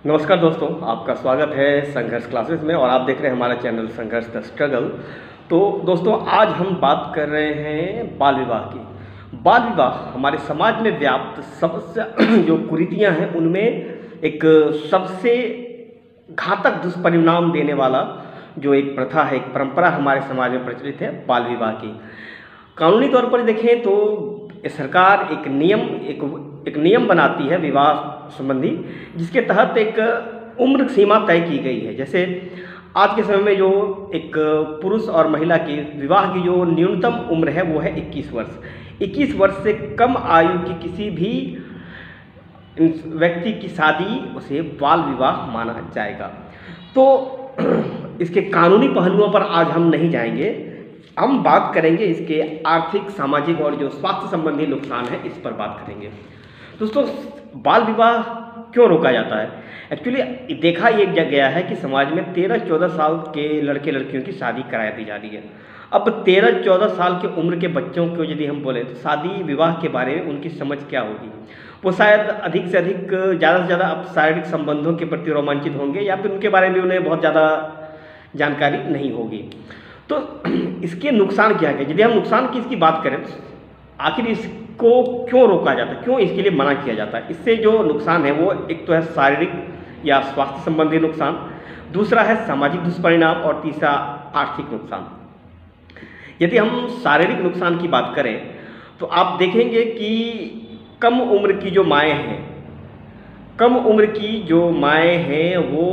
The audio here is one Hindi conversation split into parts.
नमस्कार दोस्तों, आपका स्वागत है संघर्ष क्लासेस में और आप देख रहे हैं हमारा चैनल संघर्ष द स्ट्रगल। तो दोस्तों, आज हम बात कर रहे हैं बाल विवाह की। बाल विवाह हमारे समाज में व्याप्त सबसे जो कुरीतियां हैं उनमें एक सबसे घातक दुष्परिणाम देने वाला जो एक प्रथा है, एक परंपरा हमारे समाज में प्रचलित है, बाल विवाह की। कानूनी तौर पर देखें तो सरकार एक नियम बनाती है विवाह संबंधी, जिसके तहत एक उम्र सीमा तय की गई है। जैसे आज के समय में जो एक पुरुष और महिला की विवाह की जो न्यूनतम उम्र है वो है 21 वर्ष। 21 वर्ष से कम आयु की किसी भी व्यक्ति की शादी उसे बाल विवाह माना जाएगा। तो इसके कानूनी पहलुओं पर आज हम नहीं जाएंगे, हम बात करेंगे इसके आर्थिक, सामाजिक और जो स्वास्थ्य संबंधी नुकसान है इस पर बात करेंगे। दोस्तों, बाल विवाह क्यों रोका जाता है? एक्चुअली देखा ये गया है कि समाज में 13-14 साल के लड़के लड़कियों की शादी करा दी जा रही है। अब 13-14 साल की उम्र के बच्चों को यदि हम बोलें तो शादी विवाह के बारे में उनकी समझ क्या होगी? वो शायद अधिक से अधिक, ज़्यादा से ज़्यादा अब शारीरिक संबंधों के प्रति रोमांचित होंगे या फिर उनके बारे में उन्हें बहुत ज़्यादा जानकारी नहीं होगी। तो इसके नुकसान क्या है? यदि हम नुकसान की इसकी बात करें तो आखिर इसको क्यों रोका जाता है, क्यों इसके लिए मना किया जाता है? इससे जो नुकसान है वो एक तो है शारीरिक या स्वास्थ्य संबंधी नुकसान, दूसरा है सामाजिक दुष्परिणाम और तीसरा आर्थिक नुकसान। यदि हम शारीरिक नुकसान की बात करें तो आप देखेंगे कि कम उम्र की जो माएँ हैं वो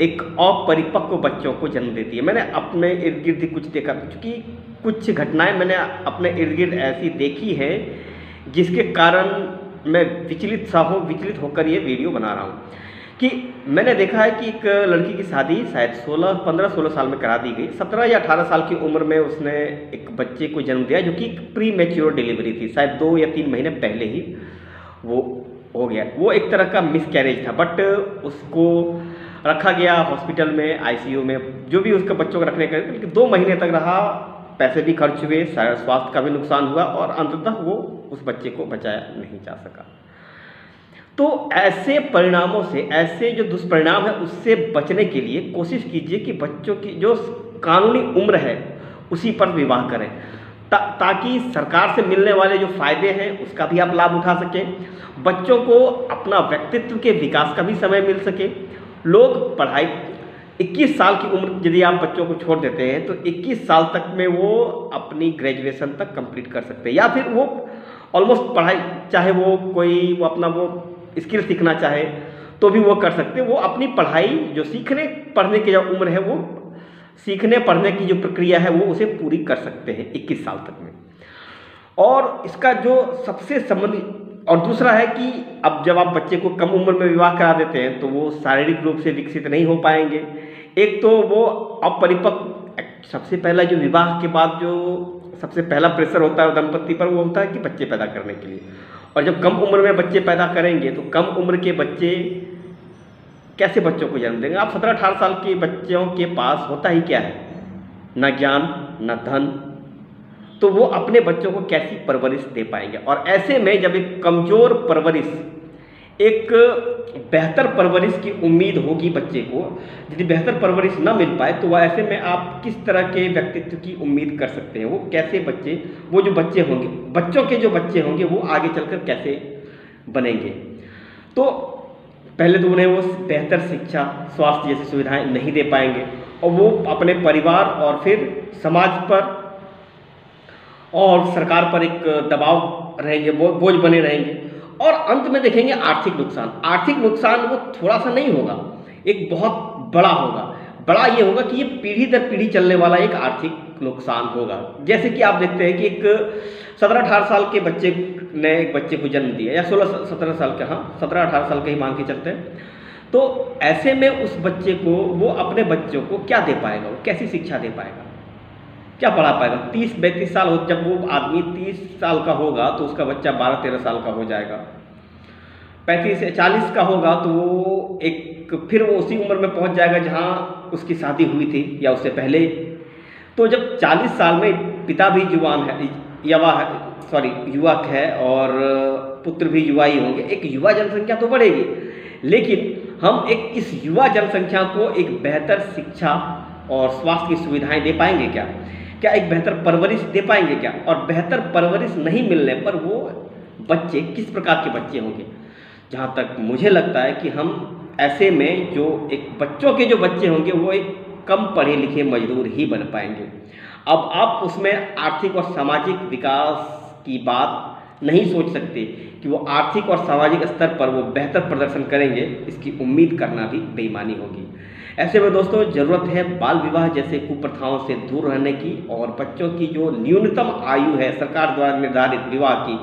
एक अपरिपक्व बच्चों को जन्म देती है। मैंने अपने इर्द गिर्द कुछ देखा, क्योंकि कुछ घटनाएं मैंने अपने इर्द गिर्द ऐसी देखी हैं जिसके कारण मैं विचलित होकर ये वीडियो बना रहा हूँ। कि मैंने देखा है कि एक लड़की की शादी शायद 15-16 साल में करा दी गई। 17 या 18 साल की उम्र में उसने एक बच्चे को जन्म दिया, जो कि प्री मैच्योर डिलीवरी थी, शायद 2 या 3 महीने पहले ही वो हो गया। वो एक तरह का मिसकैरेज था, बट उसको रखा गया हॉस्पिटल में, आईसीयू में, जो भी उसका बच्चों को रखने का, 2 महीने तक रहा, पैसे भी खर्च हुए, स्वास्थ्य का भी नुकसान हुआ और अंततः वो उस बच्चे को बचाया नहीं जा सका। तो ऐसे परिणामों से, ऐसे जो दुष्परिणाम है उससे बचने के लिए कोशिश कीजिए कि बच्चों की जो कानूनी उम्र है उसी पर विवाह करें, ताकि सरकार से मिलने वाले जो फायदे हैं उसका भी आप लाभ उठा सकें, बच्चों को अपना व्यक्तित्व के विकास का भी समय मिल सके। लोग पढ़ाई 21 साल की उम्र यदि आप बच्चों को छोड़ देते हैं तो 21 साल तक में वो अपनी ग्रेजुएशन तक कंप्लीट कर सकते हैं, या फिर वो ऑलमोस्ट पढ़ाई, चाहे वो अपना स्किल सीखना चाहे तो भी वो कर सकते हैं। वो अपनी पढ़ाई जो सीखने पढ़ने की जो उम्र है, वो सीखने पढ़ने की जो प्रक्रिया है वो उसे पूरी कर सकते हैं 21 साल तक में। और इसका जो सबसे संबंधी और दूसरा है कि अब जब आप बच्चे को कम उम्र में विवाह करा देते हैं तो वो शारीरिक रूप से विकसित नहीं हो पाएंगे। एक तो वो अपरिपक्व, सबसे पहला जो विवाह के बाद जो सबसे पहला प्रेशर होता है दंपति पर, वो होता है कि बच्चे पैदा करने के लिए। और जब कम उम्र में बच्चे पैदा करेंगे तो कम उम्र के बच्चे कैसे बच्चों को जन्म देंगे? आप 17-18 साल के बच्चों के पास होता ही क्या है? न ज्ञान, न धन, तो वो अपने बच्चों को कैसी परवरिश दे पाएंगे? और ऐसे में जब एक कमज़ोर परवरिश, एक बेहतर परवरिश की उम्मीद होगी बच्चे को, यदि बेहतर परवरिश ना मिल पाए तो वह ऐसे में आप किस तरह के व्यक्तित्व की उम्मीद कर सकते हैं? वो कैसे बच्चे, वो जो बच्चे होंगे, बच्चों के जो बच्चे होंगे वो आगे चलकर कैसे बनेंगे? तो पहले तो उन्हें वो बेहतर शिक्षा, स्वास्थ्य जैसी सुविधाएं नहीं दे पाएंगे और वो अपने परिवार और फिर समाज पर और सरकार पर एक दबाव रहेंगे, बोझ बने रहेंगे। और अंत में देखेंगे आर्थिक नुकसान। आर्थिक नुकसान वो थोड़ा सा नहीं होगा, एक बहुत बड़ा होगा। बड़ा ये होगा कि ये पीढ़ी दर पीढ़ी चलने वाला एक आर्थिक नुकसान होगा। जैसे कि आप देखते हैं कि एक 17-18 साल के बच्चे ने एक बच्चे को जन्म दिया, या 16-17 साल का, हाँ 17-18 साल के ही मान के चलते हैं। तो ऐसे में उस बच्चे को, वो अपने बच्चों को क्या दे पाएगा? वो कैसी शिक्षा दे पाएगा? क्या पढ़ा पाएगा? 30-32 साल हो, जब वो आदमी 30 साल का होगा तो उसका बच्चा 12-13 साल का हो जाएगा। 35 से 40 का होगा तो वो फिर वो उसी उम्र में पहुंच जाएगा जहां उसकी शादी हुई थी या उससे पहले। तो जब 40 साल में पिता भी युवक है और पुत्र भी युवा ही होंगे, एक युवा जनसंख्या तो बढ़ेगी, लेकिन हम एक इस युवा जनसंख्या को एक बेहतर शिक्षा और स्वास्थ्य की सुविधाएं दे पाएंगे क्या? क्या एक बेहतर परवरिश दे पाएंगे क्या? और बेहतर परवरिश नहीं मिलने पर वो बच्चे किस प्रकार के बच्चे होंगे? जहाँ तक मुझे लगता है कि हम ऐसे में जो एक बच्चों के जो बच्चे होंगे वो एक कम पढ़े लिखे मजदूर ही बन पाएंगे। अब आप उसमें आर्थिक और सामाजिक विकास की बात नहीं सोच सकते कि वो आर्थिक और सामाजिक स्तर पर वो बेहतर प्रदर्शन करेंगे, इसकी उम्मीद करना भी बेईमानी होगी। ऐसे में दोस्तों ज़रूरत है बाल विवाह जैसे कुप्रथाओं से दूर रहने की, और बच्चों की जो न्यूनतम आयु है सरकार द्वारा निर्धारित विवाह की,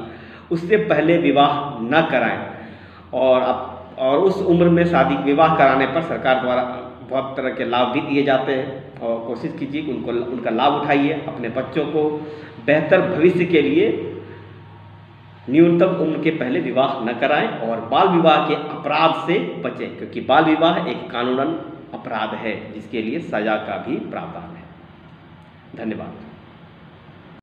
उससे पहले विवाह न कराएं। और उस उम्र में शादी विवाह कराने पर सरकार द्वारा बहुत तरह के लाभ भी दिए जाते हैं, और कोशिश कीजिए कि उनका लाभ उठाइए। अपने बच्चों को बेहतर भविष्य के लिए न्यूनतम उम्र के पहले विवाह न कराएं और बाल विवाह के अपराध से बचें, क्योंकि बाल विवाह एक कानूनन अपराध है जिसके लिए सजा का भी प्रावधान है। धन्यवाद।